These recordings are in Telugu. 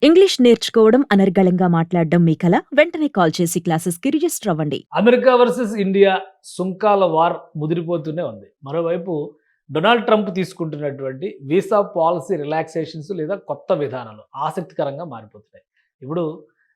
ఇంగ్లీష్ నేర్చుకోవడం అనర్గళంగా మాట్లాడడం మీ కల వెంటనే కాల్ చేసి క్లాసెస్కి రిజిస్టర్ అవ్వండి. అమెరికా వర్సెస్ ఇండియా సుంకాల వార్ ముదిరిపోతూనే ఉంది. మరోవైపు డొనాల్డ్ ట్రంప్ తీసుకుంటున్నటువంటి వీసా పాలసీ రిలాక్సేషన్స్ లేదా కొత్త విధానాలు ఆసక్తికరంగా మారిపోతున్నాయి. ఇప్పుడు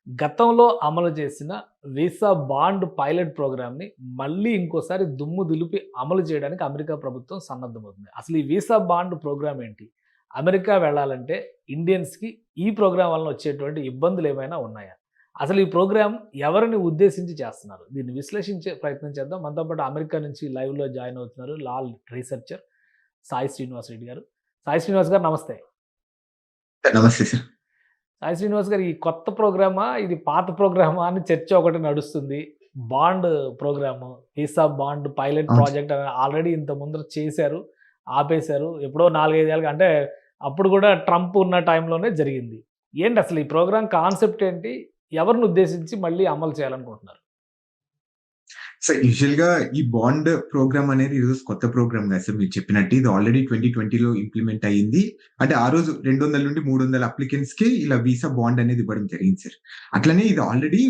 గతంలో అమలు చేసిన వీసా బాండ్ పైలట్ ప్రోగ్రామ్ని మళ్ళీ ఇంకోసారి దుమ్ము దులిపి అమలు చేయడానికి అమెరికా ప్రభుత్వం సన్నద్ధమవుతుంది. అసలు ఈ వీసా బాండ్ ప్రోగ్రామ్ ఏంటి? అమెరికా వెళ్ళాలంటే ఇండియన్స్కి ఈ ప్రోగ్రాం వలన వచ్చేటువంటి ఇబ్బందులు ఏమైనా ఉన్నాయా? అసలు ఈ ప్రోగ్రామ్ ఎవరిని ఉద్దేశించి చేస్తున్నారు? దీన్ని విశ్లేషించే ప్రయత్నం చేద్దాం. మనతో పాటు అమెరికా నుంచి లైవ్‌లో జాయిన్ అవుతున్నారు లాల్ రీసెర్చర్ సాయి శ్రీనివాస్ రెడ్డి గారు. సాయి శ్రీనివాస్ గారు నమస్తే. నమస్తే సార్. సాయి శ్రీనివాస్ గారు, ఈ కొత్త ప్రోగ్రామా? ఇది పాత ప్రోగ్రామా అని చర్చ ఒకటి నడుస్తుంది. Bond programme, visa bond pilot అవును సార్. ప్రాజెక్ట్ అని ఆల్రెడీ ఇంత ముందర చేశారు, ఆపేశారు. ఎప్పుడో 4, 5 ఏళ్ళకి, అంటే అప్పుడు కూడా ట్రంప్ ఉన్న టైంలోనే జరిగింది. ఏంటి అసలు ఈ ప్రోగ్రామ్ కాన్సెప్ట్ ఏంటి? ఎవరిని ఉద్దేశించి మళ్ళీ అమలు చేయాలనుకుంటున్నారు? సో, యూజువల్‌గా ఈ బాండ్ ప్రోగ్రామ్ అనేది ఈరోజు కొత్త ప్రోగ్రామ్ కాదు సార్. మీరు చెప్పినట్టు ఇది ఆల్రెడీ 2020లో ఇంప్లిమెంట్ అయింది. అంటే ఆ రోజు 200-300 అప్లికెంట్స్‌కి ఇలా వీసా బాండ్ అనేది ఇవ్వడం జరిగింది సార్. అట్లనే ఇది already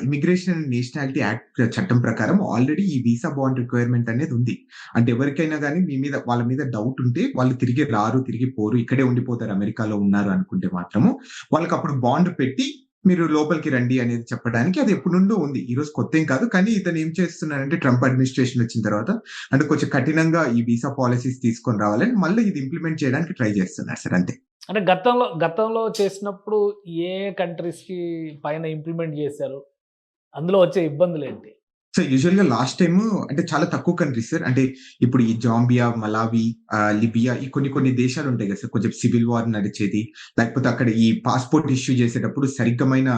immigration and nationality act చట్టం ప్రకారం ఆల్రెడీ ఈ వీసా బాండ్ రిక్వైర్మెంట్ అనేది ఉంది. అంటే ఎవరికైనా గాని వాళ్ళ మీద డౌట్ ఉంటే వాళ్ళు తిరిగి రారు, తిరిగి పోరు, ఇక్కడే ఉండిపోతారు అమెరికాలో ఉన్నారు అనుకుంటే మాత్రము వాళ్ళకప్పుడు బాండ్ పెట్టి మీరు లోపలికి రండి అనేది చెప్పడానికి అది ఎప్పటినుండో ఉంది. ఈరోజు కొత్తేం కాదు. కానీ ఇతను ఏం చేస్తున్నారంటే ట్రంప్ అడ్మినిస్ట్రేషన్ వచ్చిన తర్వాత అంటే కొంచెం కఠినంగా ఈ వీసా పాలిసీస్ తీసుకొని రావాలని మళ్ళీ ఇది ఇంప్లిమెంట్ చేయడానికి ట్రై చేస్తున్నారు సార్ అంతే. అంటే గతంలో చేసినప్పుడు ఏ కంట్రీస్‌కి పైన ఇంప్లిమెంట్ చేశారు? అందులో వచ్చే ఇబ్బందులేంటి? సో, యూజువల్‌గా లాస్ట్ టైము అంటే చాలా తక్కువ కంట్రీస్ సార్. అంటే ఇప్పుడు ఈ జాంబియా, మలావి, లిబియా ఈ కొన్ని దేశాలు ఉంటాయి కదా సార్. కొంచెం సివిల్ వార్ నడిచేది. లేకపోతే అక్కడ ఈ పాస్‌పోర్ట్ ఇష్యూ చేసేటప్పుడు సరిగ్గమైన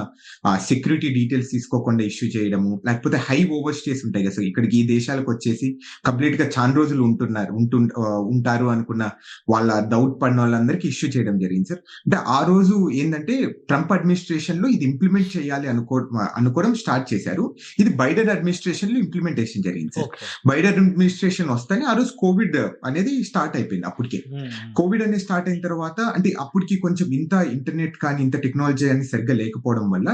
సెక్యూరిటీ డీటెయిల్స్ తీసుకోకుండా ఇష్యూ చేయడము. లేకపోతే హై ఓవర్ స్టేస్ ఉంటాయి కదా సార్. ఇక్కడికి ఈ దేశాలకొచ్చేసి కంప్లీట్‌గా చానా రోజులు ఉంటారు అనుకున్న వాళ్ళ డౌట్ పడిన వాళ్ళందరికీ ఇష్యూ చేయడం జరిగింది సార్. అంటే ఆ రోజు ఏందంటే ట్రంప్ అడ్మినిస్ట్రేషన్‌లో ఇది ఇంప్లిమెంట్ చేయాలి అనుకోవడం స్టార్ట్ చేశారు. ఇది బైడెన్ అడ్మినిస్ట్రేషన్‌లో ఇంప్లిమెంటేషన్ జరిగింది సార్. ఓకే. బైడెన్ అడ్మినిస్ట్రేషన్ వస్తేనే ఆ రోజు కోవిడ్ అనేది స్టార్ట్ అయిపోయింది అప్పటికే. హ్మ్. కోవిడ్ అనేది స్టార్ట్ అయిన తర్వాత అంటే అప్పటికి కొంచెం ఇంత ఇంటర్నెట్ కానీ, ఇంత టెక్నాలజీ అని సరిగ్గా లేకపోవడం వల్ల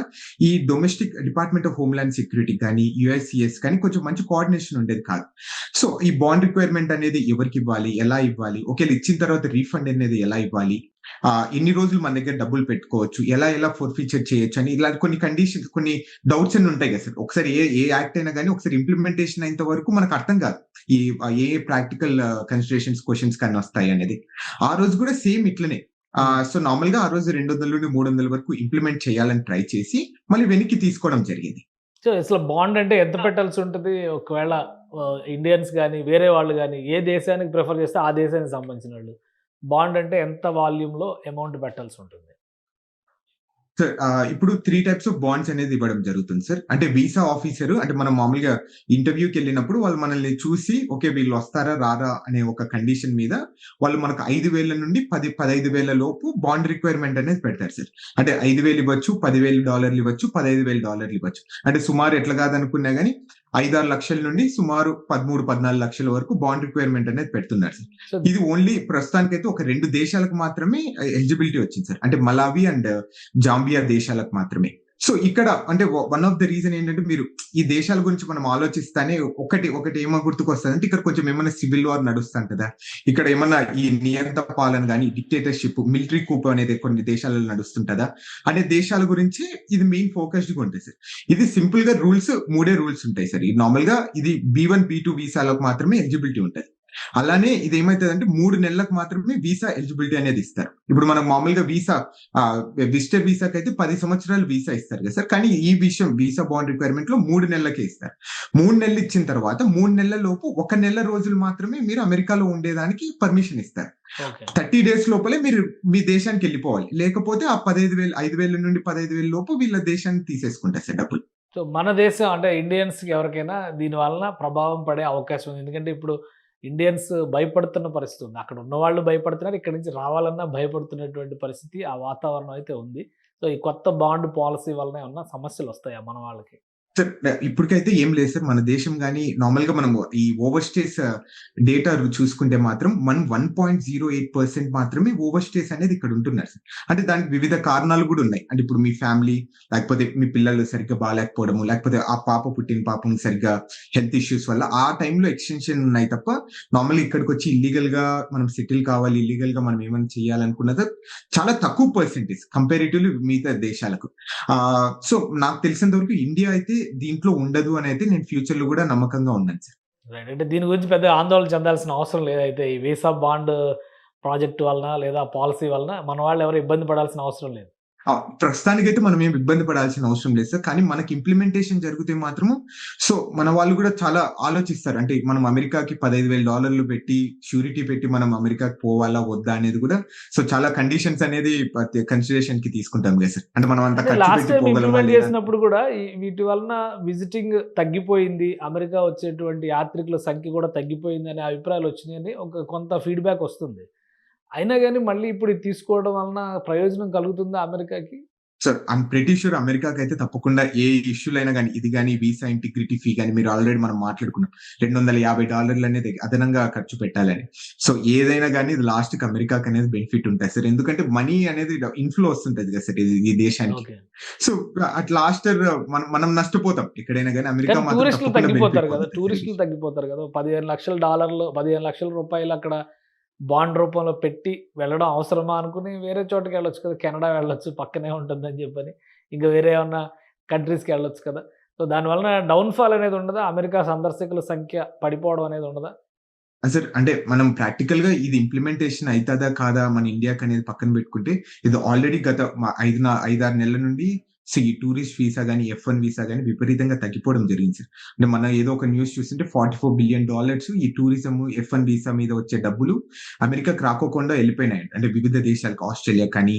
ఈ domestic department of homeland security కానీ, యూఎస్‌సీఎస్ కానీ కొంచెం మంచి కోఆర్డినేషన్ ఉండేది కాదు. సో, ఈ బాండ్ రిక్వైర్మెంట్ అనేది ఎవరికివ్వాలి? ఎలా ఇవ్వాలి? ఒకవేళ ఇచ్చిన తర్వాత రీఫండ్ అనేది ఎలా ఇవ్వాలి? ఎన్ని రోజులు మన దగ్గర డబ్బులు పెట్టుకోవచ్చు? ఎలా ఫోర్‌ఫీచర్ చేయొచ్చు అని ఇలా కొన్ని డౌట్స్ అన్ని ఉంటాయి కదా సార్. ఒకసారి ఏ యాక్ట్ అయినా గాని ఒకసారి ఇంప్లిమెంటేషన్ అయ్యేంత వరకు మనకు అర్థం కాదు. ఈ ఏ ప్రాక్టికల్ కన్సిడరేషన్స్ క్వెషన్స్ కన్నీ వస్తాయి అనేది. ఆ రోజు కూడా సేమ్ ఇట్లనే. సో, నార్మల్‌గా ఆ రోజు 200-300 వరకు ఇంప్లిమెంట్ చేయాలని ట్రై చేసి మళ్ళీ వెనక్కి తీసుకోవడం జరిగింది. సో, అసలు బాండ్ అంటే ఎంత పెట్టాల్సుంటది? ఒకవేళ ఇండియన్స్ గాని, వేరే వాళ్ళు గాని ఏ దేశానికి ప్రిఫర్ చేస్తే ఆ దేశానికి సంబంధించినోళ్ళు. బాండ్ అంటే ఎంత వాల్యూమ్‌లో అమౌంట్ పెట్టాల్సుంటుంది? సార్, ఇప్పుడు 3 టైప్స్ ఆఫ్ బాండ్స్ అనేది ఇవ్వడం జరుగుతుంది సార్. అంటే వీసా ఆఫీసర్ అంటే మనం మామూలుగా ఇంటర్వ్యూకెళ్ళినప్పుడు వాళ్ళు మనల్ని చూసి ఓకే వీళ్ళు వస్తారా? రారా? అనే ఒక కండిషన్ మీద వాళ్ళు మనకు 5,000 నుండి 15,000 లోపు బాండ్ రిక్వైర్మెంట్ అనేది పెడతారు సార్. అంటే 5,000 ఇవ్వచ్చు, $10,000 ఇవ్వచ్చు, $15,000 ఇవ్వచ్చు. అంటే సుమారు ఎట్లా కాదనుకున్నా గాని 5-6 లక్షల నుండి సుమారు 13-14 లక్షల వరకు బాండ్ రిక్వైర్మెంట్ అనేది పెడుతున్నారు సార్. సో, ఇది ఓన్లీ ప్రస్తుతానికైతే ఒక 2 దేశాలకు మాత్రమే ఎలిజిబిలిటీ వచ్చింది సార్. అంటే మలావి అండ్ జాంబియా దేశాలకు మాత్రమే. సో, ఇక్కడ అంటే వన్ ఆఫ్ ద రీజన్ ఏంటంటే మీరు ఈ దేశాల గురించి మనం ఆలోచిస్తానే ఒకటి ఏమో గుర్తుకొస్తదంటే ఇక్కడ కొంచెం ఏమన్నా సివిల్ వార్ నడుస్తుంటదా? ఇక్కడ ఏమన్నా ఈ నియంత పాలన గాని, డిక్టేటర్‌షిప్, మిలిటరీ coup అనేది కొన్ని దేశాలలో నడుస్తుంటదా? అనే దేశాల గురించి ఇది మెయిన్ ఫోకస్డ్‌గా ఉంటది సార్. ఇది సింపుల్‌గా మూడే రూల్స్ ఉంటాయి సార్. నార్మల్‌గా ఇది బి1, బి2 వీసాలకు మాత్రమే ఎలిజిబిలిటీ ఉంటది. అలానే ఇదేమైతదంటే 3 నెలలకు మాత్రమే వీసా ఎలిజిబిలిటీ అనేది ఇస్తారు. ఇప్పుడు మనం మామూలుగా విజిటర్ వీసాకైతే 10 సంవత్సరాలు వీసా ఇస్తారు కదా సార్. కానీ ఈ విషయం వీసా బాండ్ రిక్వైర్మెంట్‌లో 3 నెలలకే ఇస్తారు. 3 నెలలు ఇచ్చిన తర్వాత 3 నెలల లోపు 1 నెల రోజులు మాత్రమే మీరు అమెరికాలో ఉండేదానికి పర్మిషన్ ఇస్తారు. ఓకే. 30 డేస్ లోపలే మీరు మీ దేశానికెళ్ళిపోవాలి. లేకపోతే ఆ 5,000 నుండి 15,000 లోపు వీళ్ళ దేశాన్ని తీసేసుకుంటారు సార్ డబ్బులు. సో, మన దేశం అంటే ఇండియన్స్‌కి ఎవరికైనా దీని వలన ప్రభావం పడే అవకాశం ఉంది. ఎందుకంటే ఇప్పుడు ఇండియన్స్ భయపడుతున్న పరిస్థితి ఉంది. అక్కడ ఉన్నవాళ్ళు భయపడుతున్నారు. ఇక్కడి నుంచి రావాలన్నా భయపడుతున్నటువంటి పరిస్థితి, ఆ వాతావరణం అయితే ఉంది. సో, ఈ కొత్త బాండ్ పాలసీ వలన ఏమన్నా సమస్యలొస్తాయా మన వాళ్ళకి? సార్ ఇప్పటికైతే ఏం లేదు సార్. మన దేశం గానీ నార్మల్‌గా మనము ఈ ఓవర్ స్టేస్ డేటా చూసుకుంటే మాత్రం 1.08% మాత్రమే ఓవర్ స్టేస్ అనేది ఇక్కడ ఉంటున్నారు సార్. అంటే దానికి వివిధ కారణాలు గూడా ఉన్నాయి. అంటే ఇప్పుడు మీ ఫ్యామిలీ, లేకపోతే మీ పిల్లలు సరిగ్గా బాలేకపోవడము, లేకపోతే ఆ పుట్టిన పాపం సరిగ్గా హెల్త్ ఇష్యూస్ వల్ల ఆ టైంలో ఎక్స్‌టెన్షన్ ఉన్నాయి తప్ప నార్మల్‌గా ఇక్కడికొచ్చి ఇల్లీగల్‌గా మనం సెటిల్ కావాలి, ఇల్లీగల్‌గా మనం ఏమైనా చేయాలనుకున్నది చాలా తక్కువ పర్సెంటేజ్ కంపారిటివ్‌లీ మిగతా దేశాలకు. సో నాకు తెలిసినంత వరకు ఇండియా అయితే దీంట్లో ఉండదు అని అయితే నేను ఫ్యూచర్ లో కూడా నమ్మకంగా ఉన్నాను సార్. రైట్. అంటే దీని గురించి పెద్ద ఆందోళన చెందాల్సిన అవసరం లేదైతే ఈ వీసా బాండ్ ప్రాజెక్ట్ వలన లేదా పాలసీ వలన మన వాళ్ళు ఎవరు ఇబ్బంది పడాల్సిన అవసరం లేదు. ప్రస్తుతానికైతే మనం ఏం ఇబ్బంది పడాల్సిన అవసరం లేదు సార్. కానీ మనకి ఇంప్లిమెంటేషన్ జరిగితే మాత్రము సో మన వాళ్ళు కూడా చాలా ఆలోచిస్తారు. అంటే మనం అమెరికాకి $15,000 పెట్టి షూరిటీ పెట్టి మనం అమెరికాకి పోవాలా వద్దా అనేది కూడా సో చాలా కండిషన్స్ అనేది కన్సిడరేషన్ కి తీసుకుంటాం కదా సార్. అంటే మనం అంత ఖర్చు లాస్ట్ పెట్టి టైం పోగలమా ఇంప్లిమెంట్ లేదా? చేసినప్పుడు కూడా వీటి వలన విజిటింగ్ తగ్గిపోయింది, అమెరికా వచ్చేటువంటి యాత్రికుల సంఖ్య కూడా తగ్గిపోయింది అనే అభిప్రాయాలు వచ్చినాయని కొంత ఫీడ్బ్యాక్ వస్తుంది. అయినా కానీ మళ్ళీ ఇప్పుడు ఇది తీసుకోవడం వలన ప్రయోజనం కలుగుతుందా అమెరికాకి? సార్ ఐమ్ ప్రిటీ ష్యూర్ అమెరికాకైతే తప్పకుండా ఏ ఇష్యూలైనా గానీ, ఇది గానీ వీసా ఇంటిగ్రిటీ ఫీ గానీ మీరు ఆల్రెడీ మనం మాట్లాడుకున్నాం. $250 అనేది అదనంగా ఖర్చు పెట్టాలని. సో ఏదైనా గానీ ఇది లాస్ట్‌కి అమెరికాకి అనేది బెనిఫిట్ ఉంటది సార్. ఎందుకంటే మనీ అనేది ఇన్‌ఫ్లో వస్తుంటది కదా సార్ ఈ దేశానికి. ఓకే. సో అట్ లాస్ట్ మనం నష్టపోతాం ఎక్కడైనా గానీ. అమెరికా కానీ మాత్రం టూరిస్టులు తప్పకుండా తగ్గిపోతారు బెనిఫిట్ కదా! పొందుతది. టూరిస్టులు తగ్గిపోతారు కదా! $15,00,000 $15,00,000 అక్కడ బాండ్ రూపంలో పెట్టి వెళ్ళడం అవసరమా అనుకుని వేరే చోటకి వెళ్ళొచ్చు కదా! కెనడా వెళ్ళొచ్చు పక్కనే ఉంటుందని చెప్పని. ఇంకా వేరే ఏమన్నా కంట్రీస్‌కి వెళ్ళొచ్చు కదా! సో దానివలన డౌన్‌ఫాల్ అనేది ఉండదా? అమెరికా సందర్శకుల సంఖ్య పడిపోవడం అనేది ఉండదా? సార్ అంటే మనం ప్రాక్టికల్‌గా ఇది ఇంప్లిమెంటేషన్ అయితదా? కాదా? మన ఇండియాకనేది పక్కన పెట్టుకుంటే ఇది ఆల్రెడీ గత 5, 6 నెలల నుండి సో ఈ టూరిస్ట్ వీసా గానీ, F1 వీసా గానీ విపరీతంగా తగ్గిపోవడం జరిగింది సార్. అంటే మనం ఏదో ఒక న్యూస్ చూస్తుంటే $44 బిలియన్ ఈ టూరిజం F1 వీసా మీద వచ్చే డబ్బులు అమెరికాకి రాకోకుండా వెళ్ళిపోయినాయంట. అంటే వివిధ దేశాలకు ఆస్ట్రేలియా కానీ,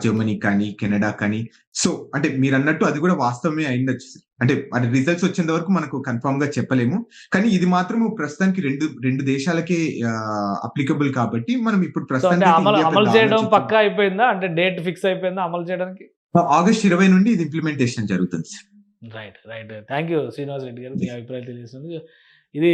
జర్మనీ కానీ, కెనడా కానీ. సో అంటే మీరన్నట్టు అది కూడా వాస్తవమే అయిండొచ్చు సార్. అంటే అది రిజల్ట్స్ వచ్చేంత వరకు మనకు కన్ఫర్మ్ గా చెప్పలేము. కానీ ఇది మాత్రం ప్రస్తుతానికి రెండు దేశాలకే అప్లికబుల్ కాబట్టి మనం ఇప్పుడు సో అంటే ప్రస్తుతానికి అమలు ఇండియా అమలు పెద్ద చేయడం ఆలోచించం. పక్కా అయిపోయిందా? అంటే డేట్ ఫిక్స్ అయిపోయిందా అమలు చేయడానికి? ఆగస్ట్ 20 నుండి ఇది ఇంప్లిమెంటేషన్ జరుగుతుంది sir. Right. Right. Thank you Srinivas Reddy గారు. మీ అభిప్రాయాలు తెలియజేసినందుకు. ఇది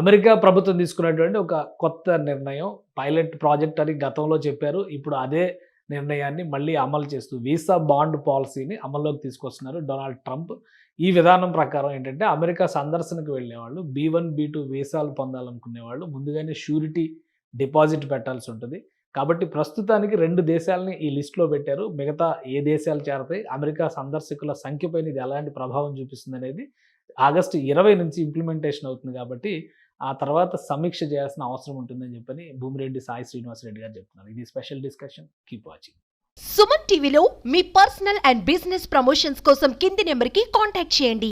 అమెరికా ప్రభుత్వం తీసుకున్నటువంటి ఒక కొత్త నిర్ణయం. పైలట్ ప్రాజెక్ట్ అని గతంలో చెప్పారు. ఇప్పుడు అదే నిర్ణయాన్ని మళ్ళీ అమలు చేస్తూ వీసా బాండ్ పాలసీని అమల్లోకి తీసుకొస్తున్నారు డొనాల్డ్ ట్రంప్. ఈ విధానం ప్రకారం ఏంటంటే అమెరికా సందర్శనకు వెళ్ళేవాళ్ళు B1, B2 వీసాలు పొందాలనుకునేవాళ్ళు ముందుగానే షూరిటీ డిపాజిట్ పెట్టాల్సి ఉంటుంది. కాబట్టి ప్రస్తుతానికి 2 దేశాలని ఈ లిస్ట్‌లో పెట్టారు. మిగతా ఏ దేశాలు చేరతాయి, అమెరికా సందర్శకుల సంఖ్యపైన ఇది ఎలాంటి ప్రభావం చూపిస్తుందనేది ఆగస్టు 20 నుంచి ఇంప్లిమెంటేషన్ అవుతుంది కాబట్టి, ఆ తర్వాత సమీక్ష చేయాల్సిన అవసరం ఉంటుందని చెప్పని భూమిరెడ్డి సాయి శ్రీనివాస్ రెడ్డి గారు చెప్తున్నారు. ఇది special discussion. Keep watching. Suman టీవీలో మీ పర్సనల్ అండ్ బిజినెస్ ప్రమోషన్స్ కోసం కింది నెంబర్కి కాంటాక్ట్ చేయండి.